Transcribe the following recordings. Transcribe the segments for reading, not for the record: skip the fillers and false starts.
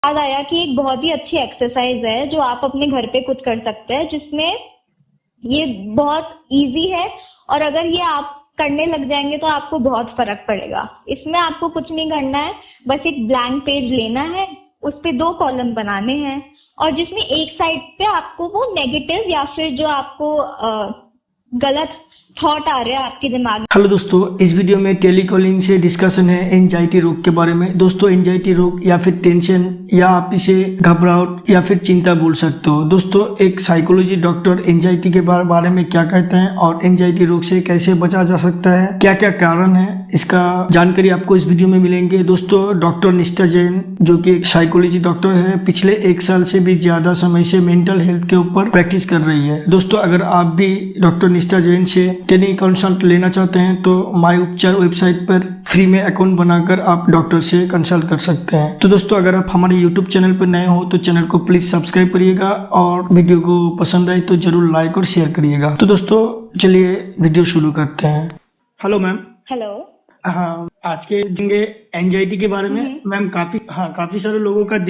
याद आया कि एक बहुत ही अच्छी एक्सरसाइज है जो आप अपने घर पे खुद कर सकते हैं, जिसमें ये बहुत इजी है और अगर ये आप करने लग जाएंगे तो आपको बहुत फर्क पड़ेगा। इसमें आपको कुछ नहीं करना है, बस एक ब्लैंक पेज लेना है, उस पे 2 कॉलम बनाने हैं और जिसमें एक साइड पे आपको वो नेगेटिव या फिर जो आपको गलत थॉट आ रहे हैं आपके दिमाग में। हेलो दोस्तों, इस वीडियो में टेलीकॉलिंग से डिस्कशन है एंजाइटी रोग के बारे में। दोस्तों, एंजाइटी रोग या फिर टेंशन या आप इसे घबराहट या फिर चिंता बोल सकते हो। दोस्तों, एक साइकोलॉजी डॉक्टर एंजाइटी के बारे में क्या कहते हैं और एंजाइटी रोग से कैसे बचा जा सकता है, क्या क्या कारण है, इसका जानकारी आपको इस वीडियो में मिलेंगे। दोस्तों, डॉक्टर निष्ठा जैन जो कि एक साइकोलॉजी डॉक्टर है, पिछले 1 साल से भी ज्यादा समय से मेंटल हेल्थ के ऊपर प्रैक्टिस कर रही है। दोस्तों, अगर आप भी डॉक्टर निष्ठा जैन से टेली कंसल्ट लेना चाहते हैं तो माई उपचार वेबसाइट पर फ्री में अकाउंट बनाकर आप डॉक्टर से कंसल्ट कर सकते हैं। तो दोस्तों, अगर आप हमारे यूट्यूब चैनल पर नए हो तो चैनल को प्लीज सब्सक्राइब करिएगा और वीडियो को पसंद आए तो जरूर लाइक और शेयर करिएगा। तो दोस्तों, चलिए वीडियो शुरू करते हैं। Hello ma'am. हेलो। हाँ, आज के देंगे एंजाइटी के बारे में। मैम, काफी सारे लोगों का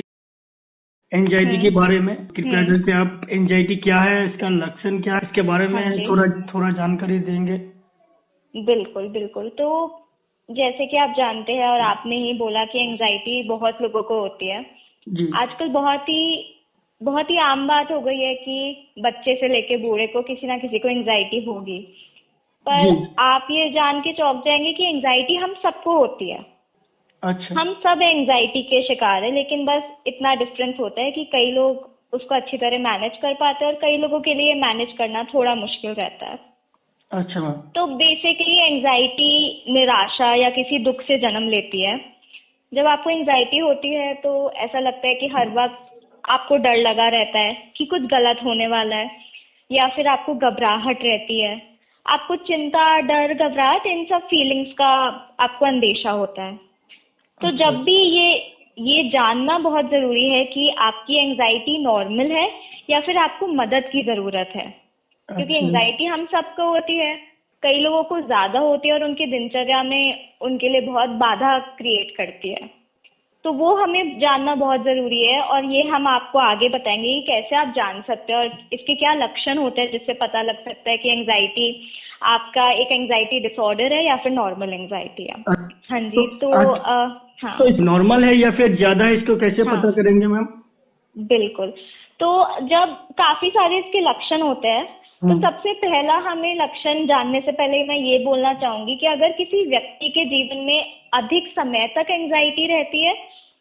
एंजाइटी के बारे में कृपया करके आप एंजाइटी क्या है, इसका लक्षण क्या है, इसके बारे में थोड़ा जानकारी देंगे। बिल्कुल बिल्कुल। तो जैसे कि आप जानते हैं और आपने ही बोला कि एंजाइटी बहुत लोगों को होती है जी। आजकल। बहुत ही आम बात हो गई है कि बच्चे से लेके बूढ़े को किसी ना किसी को एंजाइटी होगी। पर आप ये जान के चौंक जाएंगे कि एंजाइटी हम सबको होती है। अच्छा। हम सब एंजाइटी के शिकार है, लेकिन बस इतना डिफरेंस होता है कि कई लोग उसको अच्छी तरह मैनेज कर पाते हैं और कई लोगों के लिए मैनेज करना थोड़ा मुश्किल रहता है। अच्छा मैम। तो बेसिकली एंजाइटी निराशा या किसी दुख से जन्म लेती है। जब आपको एंजाइटी होती है तो ऐसा लगता है कि हर वक्त आपको डर लगा रहता है कि कुछ गलत होने वाला है, या फिर आपको घबराहट रहती है। आपको चिंता, डर, घबराहट, इन सब फीलिंग्स का आपको अंदेशा होता है। तो जब भी ये जानना बहुत जरूरी है कि आपकी एंजाइटी नॉर्मल है या फिर आपको मदद की जरूरत है, क्योंकि एंजाइटी हम सबको होती है। कई लोगों को ज्यादा होती है और उनकी दिनचर्या में उनके लिए बहुत बाधा क्रिएट करती है। तो वो हमें जानना बहुत जरूरी है और ये हम आपको आगे बताएंगे कि कैसे आप जान सकते हैं और इसके क्या लक्षण होते हैं जिससे पता लग सकता है कि एंजाइटी आपका एक एंजाइटी डिसऑर्डर है या फिर नॉर्मल एंजाइटी है। हाँ जी। तो हाँ, तो नॉर्मल है या फिर ज्यादा है, इसको कैसे पता करेंगे मैम? बिल्कुल। तो जब काफी सारे इसके लक्षण होते हैं तो सबसे पहला हमें लक्षण जानने से पहले मैं ये बोलना चाहूंगी कि अगर किसी व्यक्ति के जीवन में अधिक समय तक एंजाइटी रहती है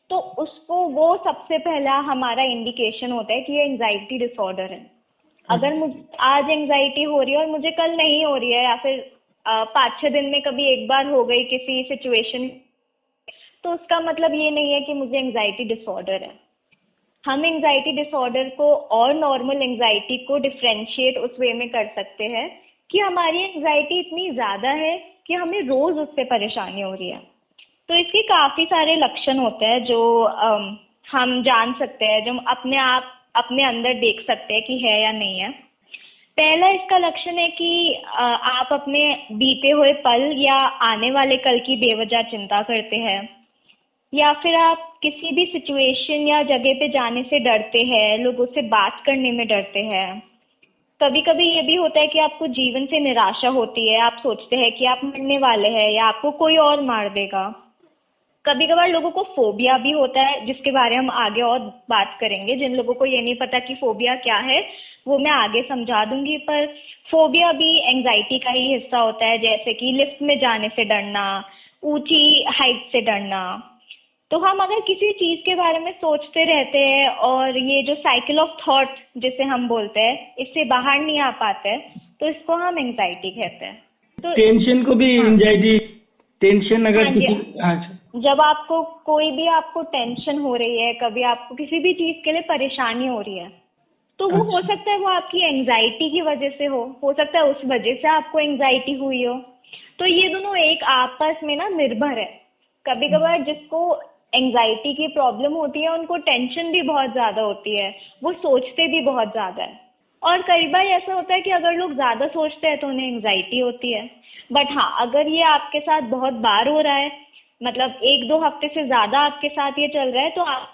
तो उसको वो सबसे पहला हमारा इंडिकेशन होता है कि ये एंजाइटी डिसऑर्डर है। अगर मुझे आज एंजाइटी हो रही है और मुझे कल नहीं हो रही है, या फिर 5-6 दिन में कभी एक बार हो गई किसी सिचुएशन, तो उसका मतलब ये नहीं है कि मुझे एंजाइटी डिसऑर्डर है। हम एंजाइटी डिसऑर्डर को और नॉर्मल एंजाइटी को डिफरेंशिएट उस वे में कर सकते हैं कि हमारी एंजाइटी इतनी ज्यादा है कि हमें रोज उससे परेशानी हो रही है। तो इसके काफी सारे लक्षण होते हैं जो हम जान सकते हैं, जो आप अपने अंदर देख सकते हैं कि है या नहीं है। पहला इसका लक्षण है कि आप अपने बीते हुए पल या आने वाले कल की बेवजह चिंता करते हैं, या फिर आप किसी भी सिचुएशन या जगह पे जाने से डरते हैं, लोगों से बात करने में डरते हैं। कभी कभी ये भी होता है कि आपको जीवन से निराशा होती है, आप सोचते हैं कि आप मरने वाले हैं या आपको कोई और मार देगा। कभी कभार लोगों को फोबिया भी होता है, जिसके बारे में हम आगे और बात करेंगे। जिन लोगों को ये नहीं पता कि फोबिया क्या है वो मैं आगे समझा दूंगी, पर फोबिया भी एंजाइटी का ही हिस्सा होता है, जैसे कि लिफ्ट में जाने से डरना, ऊंची हाइट से डरना। तो हम अगर किसी चीज के बारे में सोचते रहते हैं और ये जो साइकिल ऑफ थॉट जिसे हम बोलते हैं, इससे बाहर नहीं आ पाते हैं, तो इसको हम एंजाइटी कहते हैं। तो टेंशन को भी एंजाइटी, टेंशन अगर जब आपको कोई भी आपको टेंशन हो रही है, कभी आपको किसी भी चीज के लिए परेशानी हो रही है, तो वो हो सकता है वो आपकी एंजाइटी की वजह से हो सकता है उस वजह से आपको एंजाइटी हुई हो। तो ये दोनों एक आपस में ना निर्भर है। कभी कभार जिसको एंजाइटी की प्रॉब्लम होती है उनको टेंशन भी बहुत ज्यादा होती है, वो सोचते भी बहुत ज्यादा है। और कई बार ऐसा होता है कि अगर लोग ज्यादा सोचते हैं तो उन्हें एंजाइटी होती है। बट हाँ, अगर ये आपके साथ बहुत बार हो रहा है, मतलब 1-2 हफ्ते से ज्यादा आपके साथ ये चल रहा है, तो आप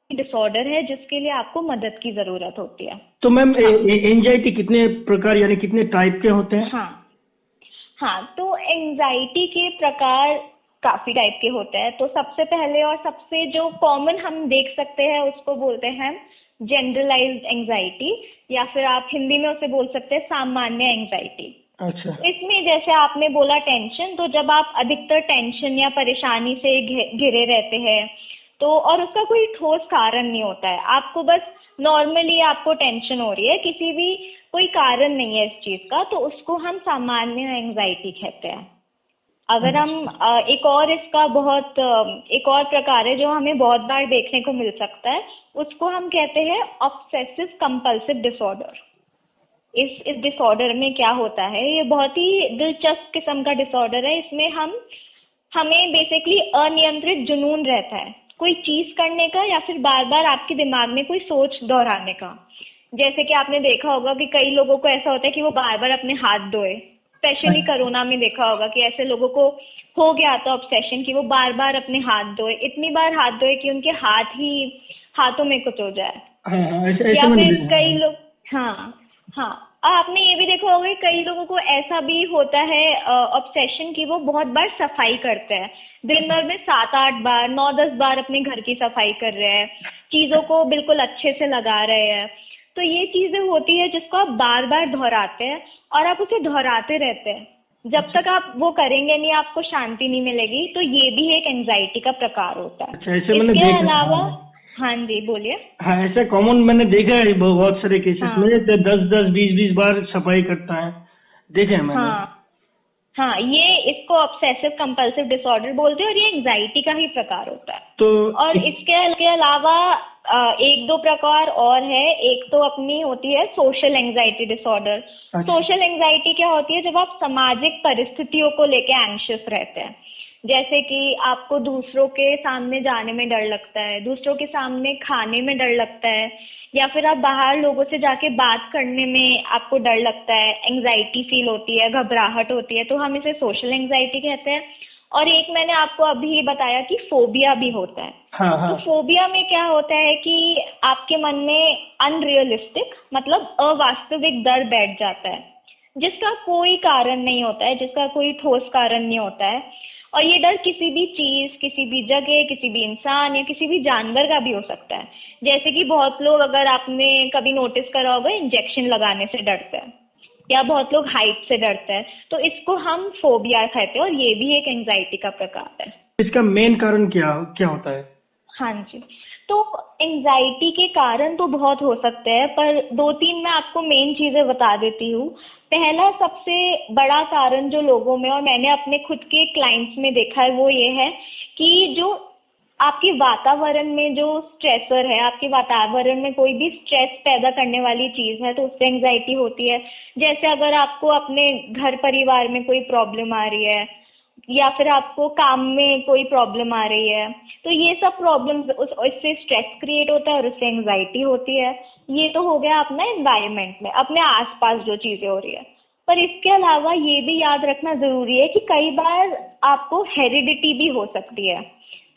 डिसऑर्डर है जिसके लिए आपको मदद की जरूरत होती है। तो मैम एंजाइटी कितने प्रकार यानी कितने टाइप के होते हैं? हाँ, तो एंजाइटी के प्रकार काफी टाइप के होते हैं। तो सबसे पहले और सबसे जो कॉमन हम देख सकते हैं उसको बोलते हैं जनरलाइज्ड एंजाइटी, या फिर आप हिंदी में उसे बोल सकते हैं सामान्य एंजाइटी। अच्छा। इसमें जैसे आपने बोला टेंशन, तो जब आप अधिकतर टेंशन या परेशानी से घिरे रहते हैं तो, और उसका कोई ठोस कारण नहीं होता है, आपको बस नॉर्मली आपको टेंशन हो रही है, किसी भी कोई कारण नहीं है इस चीज का, तो उसको हम सामान्य एंजाइटी कहते हैं। अगर हम एक और प्रकार है जो हमें बहुत बार देखने को मिल सकता है, उसको हम कहते हैं ऑब्सेसिव कंपल्सिव डिसऑर्डर। इस डिसऑर्डर में क्या होता है, ये बहुत ही दिलचस्प किस्म का डिसऑर्डर है। इसमें हमें बेसिकली अनियंत्रित जुनून रहता है कोई चीज करने का, या फिर बार बार आपके दिमाग में कोई सोच दोहराने का। जैसे कि आपने देखा होगा कि कई लोगों को ऐसा होता है कि वो बार बार अपने हाथ धोए, स्पेशली कोरोना में देखा होगा कि ऐसे लोगों को हो गया था ऑब्सेशन कि वो बार बार अपने हाथ धोए, इतनी बार हाथ धोए कि उनके हाथों में कुछ हो जाए। या फिर कई लोग आपने ये भी देखा होगा कई लोगों को ऐसा भी होता है ऑब्सेशन कि वो बहुत बार सफाई करते हैं, दिन भर में 7-8 बार 9-10 बार अपने घर की सफाई कर रहे हैं, चीजों को बिल्कुल अच्छे से लगा रहे हैं। तो ये चीजें होती है जिसको आप बार बार दोहराते हैं और आप उसे दोहराते रहते हैं, जब तक आप वो करेंगे नहीं आपको शांति नहीं मिलेगी। तो ये भी एक एंजाइटी का प्रकार होता है। इसके अलावा हाँ जी बोलिए। हाँ, ऐसा कॉमन मैंने देखा है बहुत सारे केसेस में, 10-10 20-20 बार सफाई करता है, देखे हैं मैंने। हाँ, ये इसको ऑब्सेसिव कंपल्सिव डिसऑर्डर बोलते हैं और ये एंजाइटी का ही प्रकार होता है। तो और इसके अलावा 1-2 प्रकार और है। एक तो अपनी होती है social anxiety disorder. Social anxiety क्या होती है, जब आप सामाजिक परिस्थितियों को लेके एंग्शियस रहते हैं, जैसे कि आपको दूसरों के सामने जाने में डर लगता है, दूसरों के सामने खाने में डर लगता है, या फिर आप बाहर लोगों से जाके बात करने में आपको डर लगता है, एंजाइटी फील होती है, घबराहट होती है, तो हम इसे सोशल एंजाइटी कहते हैं। और एक मैंने आपको अभी बताया कि फोबिया भी होता है। तो फोबिया में क्या होता है कि आपके मन में अनरियलिस्टिक मतलब अवास्तविक डर बैठ जाता है, जिसका कोई कारण नहीं होता है, जिसका कोई ठोस कारण नहीं होता है। और ये डर किसी भी चीज, किसी भी जगह, किसी भी इंसान या किसी भी जानवर का भी हो सकता है। जैसे कि बहुत लोग, अगर आपने कभी नोटिस करा होगा, इंजेक्शन लगाने से डरते हैं, या बहुत लोग हाइट से डरते हैं, तो इसको हम फोबिया कहते हैं और ये भी एक एंजाइटी का प्रकार है। इसका मेन कारण क्या होता है? हाँ जी, तो एंजाइटी के कारण तो बहुत हो सकते हैं, पर 2-3 मैं आपको मेन चीजें बता देती हूँ। पहला सबसे बड़ा कारण जो लोगों में, और मैंने अपने खुद के क्लाइंट्स में देखा है, वो ये है कि जो आपके वातावरण में जो स्ट्रेसर है, आपके वातावरण में कोई भी स्ट्रेस पैदा करने वाली चीज है, तो उससे एंजाइटी होती है। जैसे अगर आपको अपने घर परिवार में कोई प्रॉब्लम आ रही है, या फिर आपको काम में कोई प्रॉब्लम आ रही है, तो ये सब प्रॉब्लम्स, इससे स्ट्रेस क्रिएट होता है और उससे एंजाइटी होती है। ये तो हो गया अपना एनवायरनमेंट में, अपने आसपास जो चीजें हो रही है। पर इसके अलावा ये भी याद रखना जरूरी है कि कई बार आपको हेरिडिटी भी हो सकती है,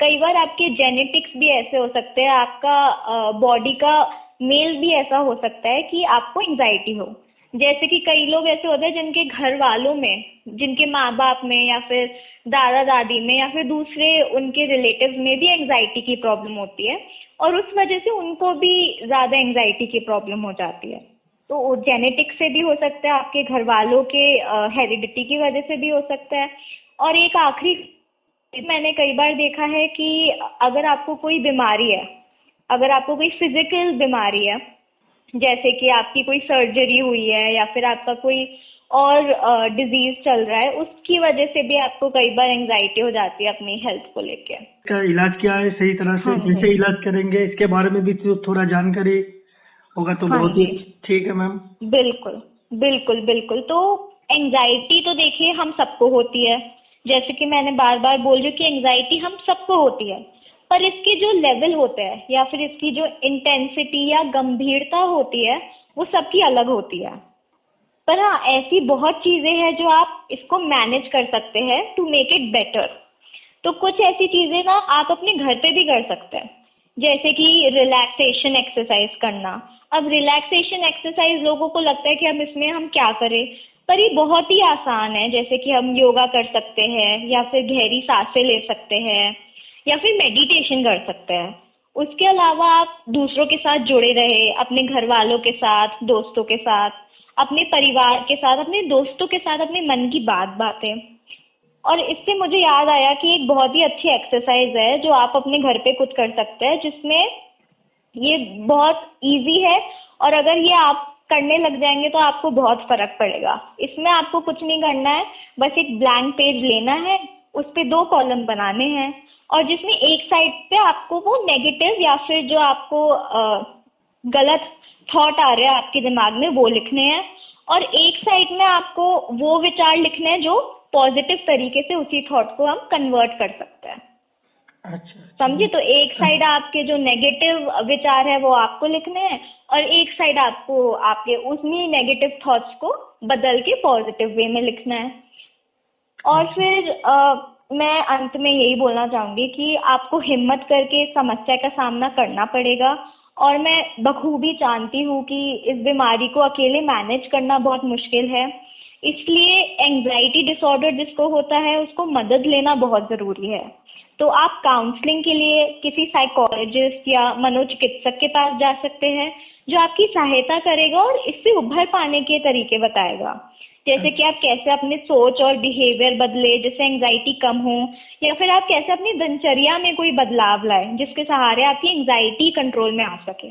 कई बार आपके जेनेटिक्स भी ऐसे हो सकते हैं, आपका बॉडी का मेल भी ऐसा हो सकता है कि आपको एंजाइटी हो। जैसे कि कई लोग ऐसे होते हैं जिनके घर वालों में, जिनके माँ बाप में, या फिर दादा दादी में, या फिर दूसरे उनके रिलेटिव्स में भी एंजाइटी की प्रॉब्लम होती है, और उस वजह से उनको भी ज्यादा एंजाइटी की प्रॉब्लम हो जाती है। तो जेनेटिक्स से भी हो सकता है, आपके घर वालों के हेरिडिटी की वजह से भी हो सकता है। और एक आखिरी, मैंने कई बार देखा है कि अगर आपको कोई बीमारी है, अगर आपको कोई फिजिकल बीमारी है, जैसे कि आपकी कोई सर्जरी हुई है, या फिर आपका कोई और डिजीज चल रहा है, उसकी वजह से भी आपको कई बार एंजाइटी हो जाती है अपनी हेल्थ को लेके। इसका इलाज क्या है, सही तरह से कैसे इलाज करेंगे, इसके बारे में भी थोड़ा जानकारी होगा तो बहुत ही ठीक है मैम। बिल्कुल बिल्कुल बिल्कुल। तो एंजाइटी तो देखिए हम सबको होती है, जैसे कि मैंने बार बार बोल रही हूँ कि एंजाइटी हम सबको होती है, पर इसके जो लेवल होते हैं या फिर इसकी जो इंटेंसिटी या गंभीरता होती है वो सबकी अलग होती है। पर हाँ, ऐसी बहुत चीजें हैं जो आप इसको मैनेज कर सकते हैं टू मेक इट बेटर। तो कुछ ऐसी चीजें ना आप अपने घर पे भी कर सकते हैं। जैसे कि रिलैक्सेशन एक्सरसाइज करना। अब रिलैक्सेशन एक्सरसाइज लोगों को लगता है कि अब इसमें हम क्या करें, पर ये बहुत ही आसान है। जैसे कि हम योगा कर सकते हैं, या फिर गहरी सांसें ले सकते हैं, या फिर मेडिटेशन कर सकते हैं। उसके अलावा आप दूसरों के साथ जुड़े रहे, अपने घर वालों के साथ, दोस्तों के साथ, अपने परिवार के साथ, अपने दोस्तों के साथ अपने मन की बातें। और इससे मुझे याद आया कि एक बहुत ही अच्छी एक्सरसाइज है जो आप अपने घर पे खुद कर सकते हैं, जिसमें ये बहुत इजी है, और अगर ये आप करने लग जाएंगे तो आपको बहुत फर्क पड़ेगा। इसमें आपको कुछ नहीं करना है, बस एक ब्लैंक पेज लेना है, उस पे 2 कॉलम बनाने हैं, और जिसमें एक साइड पे आपको वो नेगेटिव या फिर जो आपको गलत थॉट आ रहे हैं आपके दिमाग में वो लिखने हैं, और एक साइड में आपको वो विचार लिखने हैं जो पॉजिटिव तरीके से उसी थॉट को हम कन्वर्ट कर सकते हैं। अच्छा, समझे? तो एक साइड आपके जो नेगेटिव विचार है वो आपको लिखने हैं, और एक साइड आपको आपके उन्हीं नेगेटिव थॉट्स को बदल के पॉजिटिव वे में लिखना है। और फिर मैं अंत में यही बोलना चाहूंगी कि आपको हिम्मत करके इस समस्या का सामना करना पड़ेगा, और मैं बखूबी जानती हूँ कि इस बीमारी को अकेले मैनेज करना बहुत मुश्किल है। इसलिए एंजाइटी डिसऑर्डर जिसको होता है उसको मदद लेना बहुत जरूरी है। तो आप काउंसलिंग के लिए किसी साइकोलॉजिस्ट या मनोचिकित्सक के पास जा सकते हैं, जो आपकी सहायता करेगा और इससे उभर पाने के तरीके बताएगा। जैसे कि आप कैसे अपने सोच और बिहेवियर बदले जिससे एंजाइटी कम हो, या फिर आप कैसे अपनी दिनचर्या में कोई बदलाव लाए जिसके सहारे आपकी एंजाइटी कंट्रोल में आ सके।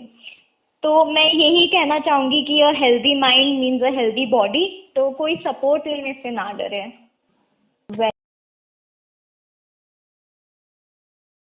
तो मैं यही कहना चाहूंगी कि a healthy mind means a healthy body, तो कोई सपोर्ट लेने से ना डरे।